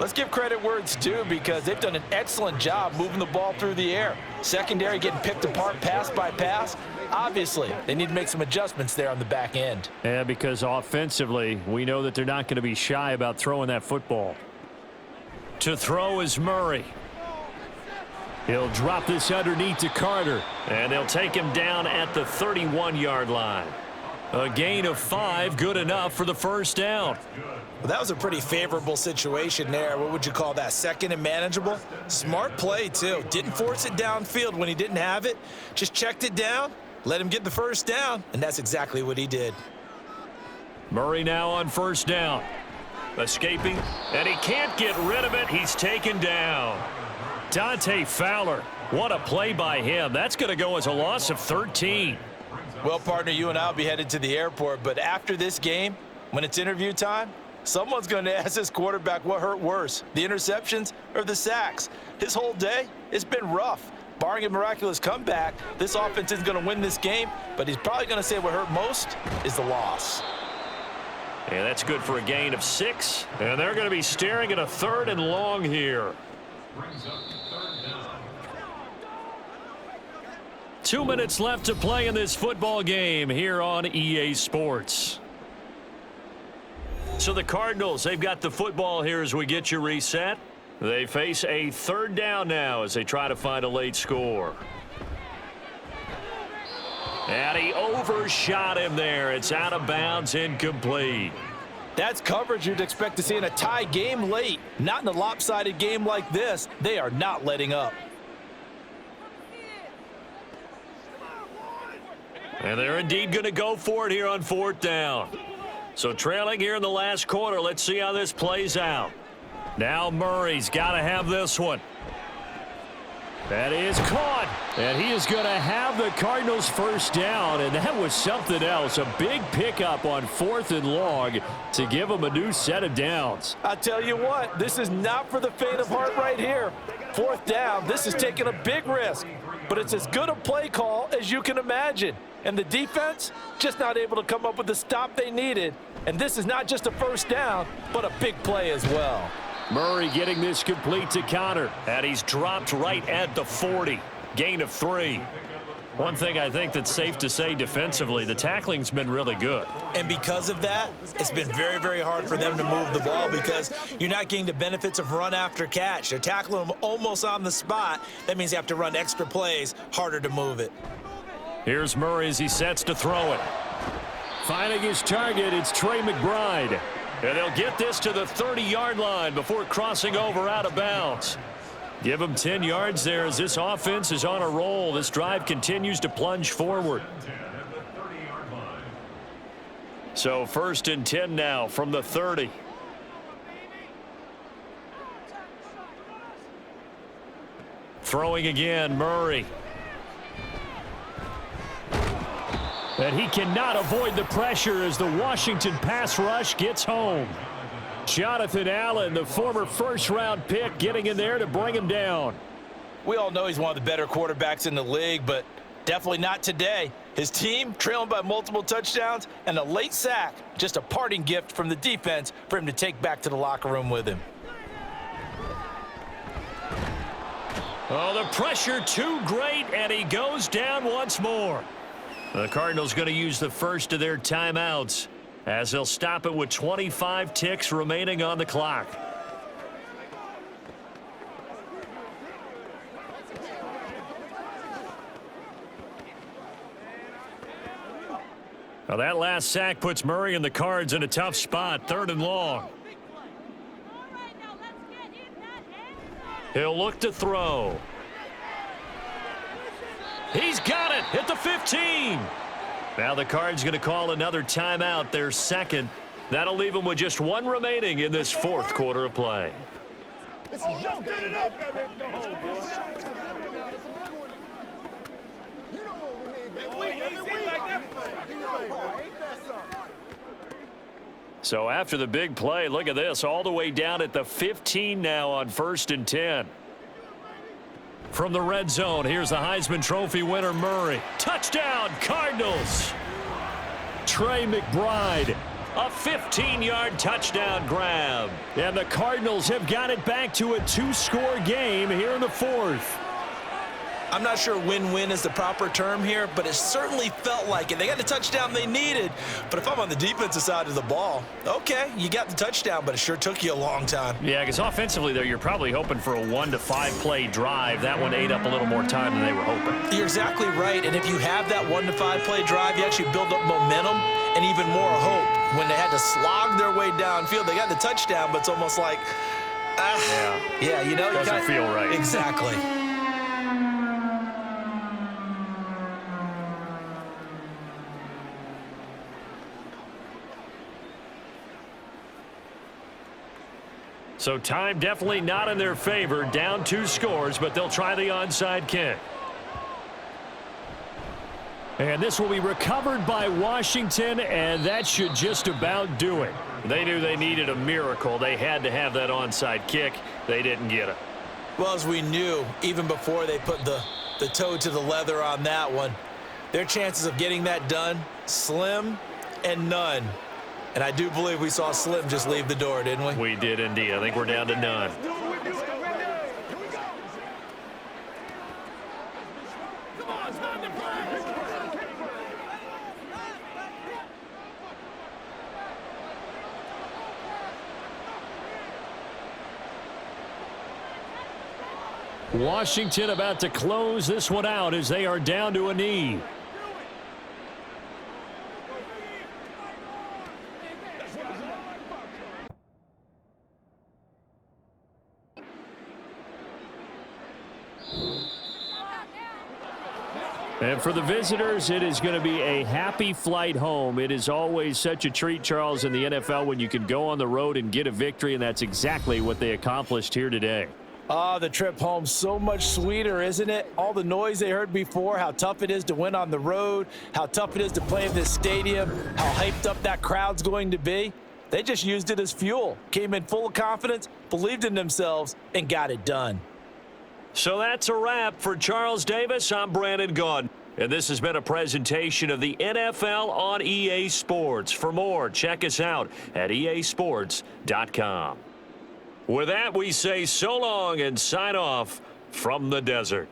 let's give credit where it's due because they've done an excellent job moving the ball through the air. Secondary getting picked apart pass by pass. Obviously, they need to make some adjustments there on the back end. Yeah, because offensively, we know that they're not going to be shy about throwing that football. To throw is Murray. He'll drop this underneath to Carter, and they'll take him down at the 31-yard line. A gain of 5, good enough for the first down. Well, that was a pretty favorable situation there. What would you call that? Second and manageable? Smart play, too. Didn't force it downfield when he didn't have it. Just checked it down. Let him get the first down, and that's exactly what he did. Murray now on first down. Escaping, and he can't get rid of it. He's taken down. Dante Fowler, what a play by him. That's going to go as a loss of 13. Well, partner, you and I will be headed to the airport, but after this game, when it's interview time, someone's going to ask this quarterback what hurt worse, the interceptions or the sacks. His whole day, it's been rough. Barring a miraculous comeback, this offense isn't going to win this game, but he's probably going to say what hurt most is the loss. And that's good for a gain of 6. And they're going to be staring at a 3rd and long here. 2 minutes left to play in this football game here on EA Sports. So the Cardinals, they've got the football here as we get you reset. They face a 3rd down now as they try to find a late score. And he overshot him there. It's out of bounds, incomplete. That's coverage you'd expect to see in a tie game late. Not in a lopsided game like this. They are not letting up. And they're indeed going to go for it here on 4th down. So trailing here in the last quarter, let's see how this plays out. Now Murray's got to have this one. That is caught. And he is going to have the Cardinals first down. And that was something else. A big pickup on 4th and long to give them a new set of downs. I tell you what, this is not for the faint of heart right here. 4th down, this is taking a big risk. But it's as good a play call as you can imagine. And the defense just not able to come up with the stop they needed. And this is not just a first down, but a big play as well. Murray getting this complete to Connor. And he's dropped right at the 40. Gain of 3. One thing I think that's safe to say defensively, the tackling's been really good. And because of that, it's been very, very hard for them to move the ball because you're not getting the benefits of run after catch. They're tackling them almost on the spot. That means you have to run extra plays, harder to move it. Here's Murray as he sets to throw it. Finding his target, it's Trey McBride. And they'll get this to the 30-yard line before crossing over out of bounds. Give them 10 yards there as this offense is on a roll. This drive continues to plunge forward. So 1st and 10 now from the 30. Throwing again, Murray. And he cannot avoid the pressure as the Washington pass rush gets home. Jonathan Allen, the former first-round pick, getting in there to bring him down. We all know he's one of the better quarterbacks in the league, but definitely not today. His team trailing by multiple touchdowns and a late sack. Just a parting gift from the defense for him to take back to the locker room with him. Oh, the pressure too great, and he goes down once more. The Cardinals going to use the first of their timeouts as they'll stop it with 25 ticks remaining on the clock. Now that last sack puts Murray and the Cards in a tough spot, 3rd and long. He'll look to throw. He's got it at the 15. Now the Cards going to call another timeout, their second. That'll leave them with just one remaining in this 4th quarter of play. So after the big play, look at this, all the way down at the 15 now on 1st and 10. From the red zone, here's the Heisman Trophy winner, Murray. Touchdown, Cardinals! Trey McBride, a 15-yard touchdown grab. And the Cardinals have got it back to a 2-score game here in the 4th. I'm not sure win-win is the proper term here, but it certainly felt like it. They got the touchdown they needed, but if I'm on the defensive side of the ball, okay, you got the touchdown, but it sure took you a long time. Yeah, because offensively, though, you're probably hoping for a 1 to 5 play drive. That one ate up a little more time than they were hoping. You're exactly right, and if you have that 1 to 5 play drive, you actually build up momentum and even more hope. When they had to slog their way downfield, they got the touchdown, but it's almost like, yeah, you know, doesn't feel right. Exactly. So time definitely not in their favor. Down 2 scores, but they'll try the onside kick. And this will be recovered by Washington, and that should just about do it. They knew they needed a miracle. They had to have that onside kick. They didn't get it. Well, as we knew, even before they put the toe to the leather on that one, their chances of getting that done, slim and none. And I do believe we saw Slim just leave the door, didn't we? We did indeed. I think we're down to none. Washington about to close this one out as they are down to a knee. And for the visitors, it is going to be a happy flight home. It is always such a treat, Charles, in the NFL when you can go on the road and get a victory, and that's exactly what they accomplished here today. The trip home so much sweeter, isn't it? All the noise they heard before, how tough it is to win on the road, how tough it is to play in this stadium, how hyped up that crowd's going to be. They just used it as fuel, came in full of confidence, believed in themselves, and got it done. So that's a wrap for Charles Davis. I'm Brandon Gaudin, and this has been a presentation of the NFL on EA Sports. For more, check us out at easports.com. With that, we say so long and sign off from the desert.